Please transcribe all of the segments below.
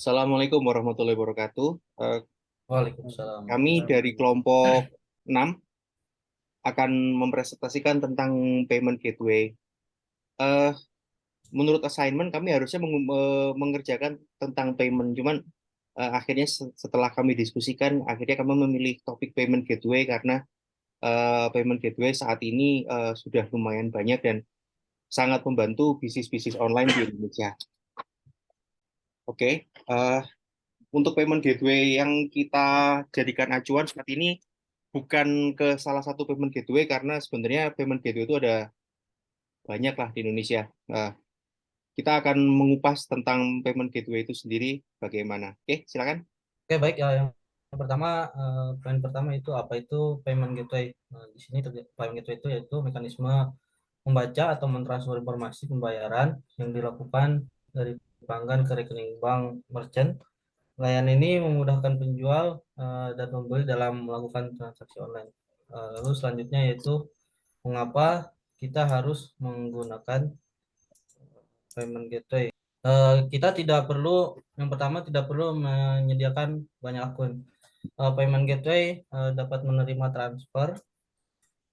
Assalamualaikum warahmatullahi wabarakatuh. Eh, Waalaikumsalam. Kami dari kelompok 6 akan mempresentasikan tentang payment gateway. Eh, Menurut assignment kami harusnya mengerjakan tentang payment, cuman akhirnya setelah kami diskusikan, akhirnya kami memilih topik payment gateway karena payment gateway saat ini sudah lumayan banyak dan sangat membantu bisnis-bisnis online di Indonesia. Oke, untuk payment gateway yang kita jadikan acuan saat ini bukan ke salah satu payment gateway karena sebenarnya payment gateway itu ada banyak lah di Indonesia. Nah, kita akan mengupas tentang payment gateway itu sendiri bagaimana. Oke, silakan. Oke, baik ya. Yang pertama, poin pertama itu apa itu payment gateway. Nah, di sini payment gateway itu yaitu mekanisme membaca atau mentransfer informasi pembayaran yang dilakukan dari pelanggan ke rekening bank merchant. Layanan ini memudahkan penjual dan pembeli dalam melakukan transaksi online. Lalu selanjutnya yaitu mengapa kita harus menggunakan payment gateway. Kita tidak perlu, yang pertama tidak perlu menyediakan banyak akun. Payment gateway dapat menerima transfer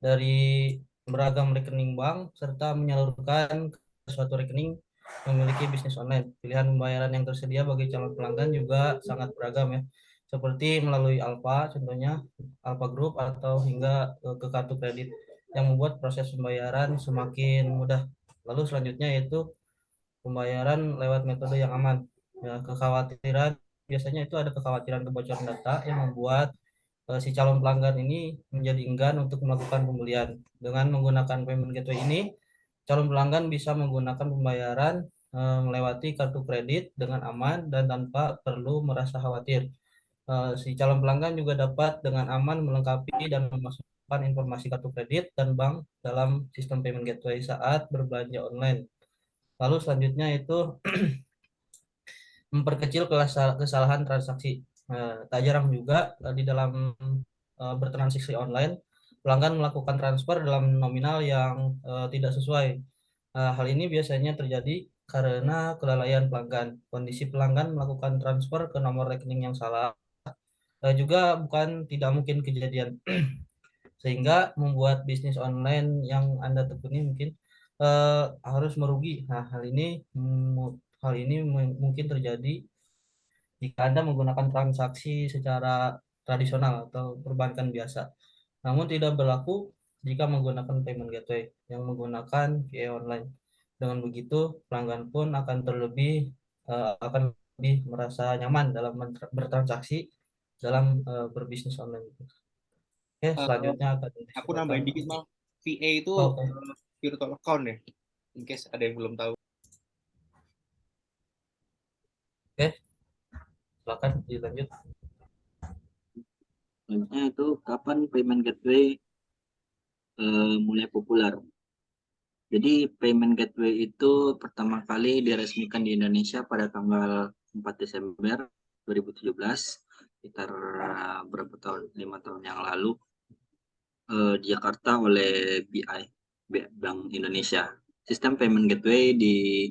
dari beragam rekening bank serta menyalurkan ke suatu rekening yang memiliki bisnis online. Pilihan pembayaran yang tersedia bagi calon pelanggan juga sangat beragam ya. Seperti melalui Alfa, contohnya Alfa Group atau hingga ke kartu kredit yang membuat proses pembayaran semakin mudah. Lalu selanjutnya yaitu pembayaran lewat metode yang aman. Ya, kekhawatiran biasanya itu ada kekhawatiran kebocoran data yang membuat si calon pelanggan ini menjadi enggan untuk melakukan pembelian. Dengan menggunakan payment gateway ini, calon pelanggan bisa menggunakan pembayaran melewati kartu kredit dengan aman dan tanpa perlu merasa khawatir. Si calon pelanggan juga dapat dengan aman melengkapi dan memasukkan informasi kartu kredit dan bank dalam sistem payment gateway saat berbelanja online. Lalu selanjutnya itu memperkecil kesalahan transaksi. Tak jarang juga di dalam bertransaksi online, pelanggan melakukan transfer dalam nominal yang tidak sesuai. Hal ini biasanya terjadi karena kelalaian pelanggan. Kondisi pelanggan melakukan transfer ke nomor rekening yang salah juga bukan tidak mungkin kejadian, sehingga membuat bisnis online yang Anda tekuni mungkin harus merugi. Nah, hal ini mungkin terjadi jika Anda menggunakan transaksi secara tradisional atau perbankan biasa. Namun tidak berlaku jika menggunakan payment gateway yang menggunakan VA online. Dengan begitu, pelanggan pun akan lebih merasa nyaman dalam bertransaksi dalam berbisnis online. Oke, Eh, selanjutnya akan aku disebutkan. nambahin dikit mal. VA itu Oke, virtual account ya. In case ada yang belum tahu. oke, silakan dilanjut. Selanjutnya itu kapan payment gateway mulai populer. Jadi payment gateway itu pertama kali diresmikan di Indonesia pada tanggal 4 Desember 2017, sekitar berapa tahun, 5 tahun yang lalu, di Jakarta oleh BI, Bank Indonesia. Sistem payment gateway di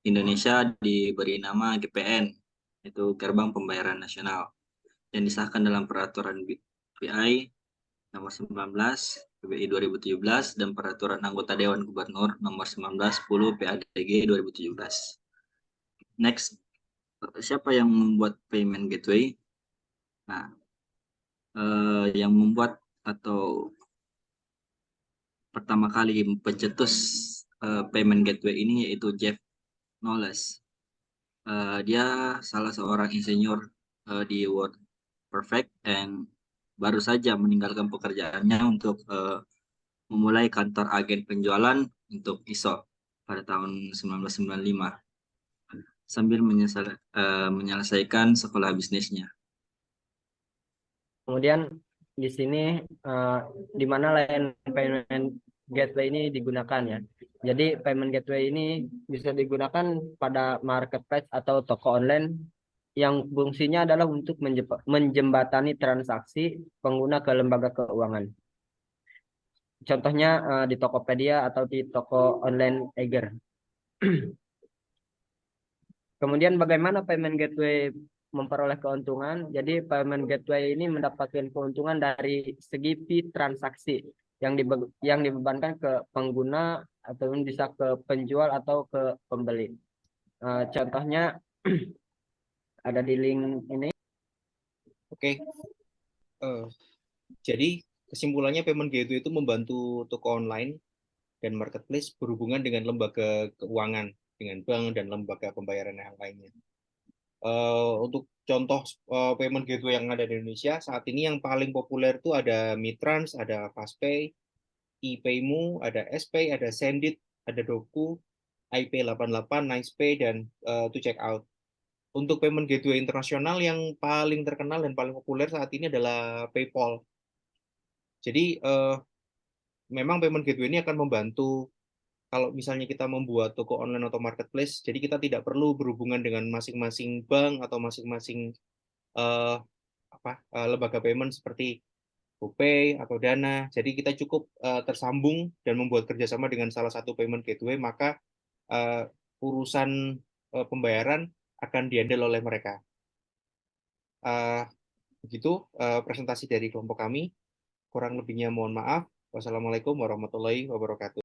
Indonesia diberi nama GPN, itu Gerbang Pembayaran Nasional, yang disahkan dalam peraturan BI nomor 19 PBI 2017 dan peraturan anggota Dewan Gubernur nomor 1910 PADG 2017. Next, siapa yang membuat payment gateway? Nah, yang membuat atau pertama kali pencetus payment gateway ini yaitu Jeff Knowles. Dia salah seorang insinyur di Word Perfect and baru saja meninggalkan pekerjaannya untuk memulai kantor agen penjualan untuk ISO pada tahun 1995 sambil menyelesaikan sekolah bisnisnya. Kemudian di sini eh, di mana layanan payment gateway ini digunakan ya. Jadi payment gateway ini bisa digunakan pada marketplace atau toko online yang fungsinya adalah untuk menjembatani transaksi pengguna ke lembaga keuangan. Contohnya di Tokopedia atau di toko online Eger. Kemudian bagaimana payment gateway memperoleh keuntungan? Jadi payment gateway ini mendapatkan keuntungan dari segi fee transaksi yang dibebankan ke pengguna atau bisa ke penjual atau ke pembeli. Contohnya ada di link ini. Oke. Jadi kesimpulannya payment gateway itu membantu toko online dan marketplace berhubungan dengan lembaga keuangan, dengan bank dan lembaga pembayaran yang lainnya. Untuk contoh payment gateway yang ada di Indonesia saat ini yang paling populer itu ada Mitrans, ada Fastpay, ePayMu, ada SPay, ada Sendit, ada Doku, IP88, NicePay, dan To Check Out. Untuk payment gateway internasional yang paling terkenal dan paling populer saat ini adalah PayPal. Jadi memang payment gateway ini akan membantu kalau misalnya kita membuat toko online atau marketplace, jadi kita tidak perlu berhubungan dengan masing-masing bank atau masing-masing lembaga payment seperti GoPay atau Dana. Jadi kita cukup tersambung dan membuat kerjasama dengan salah satu payment gateway, maka urusan pembayaran akan dihandle oleh mereka. Begitu presentasi dari kelompok kami. Kurang lebihnya mohon maaf. Wassalamualaikum warahmatullahi wabarakatuh.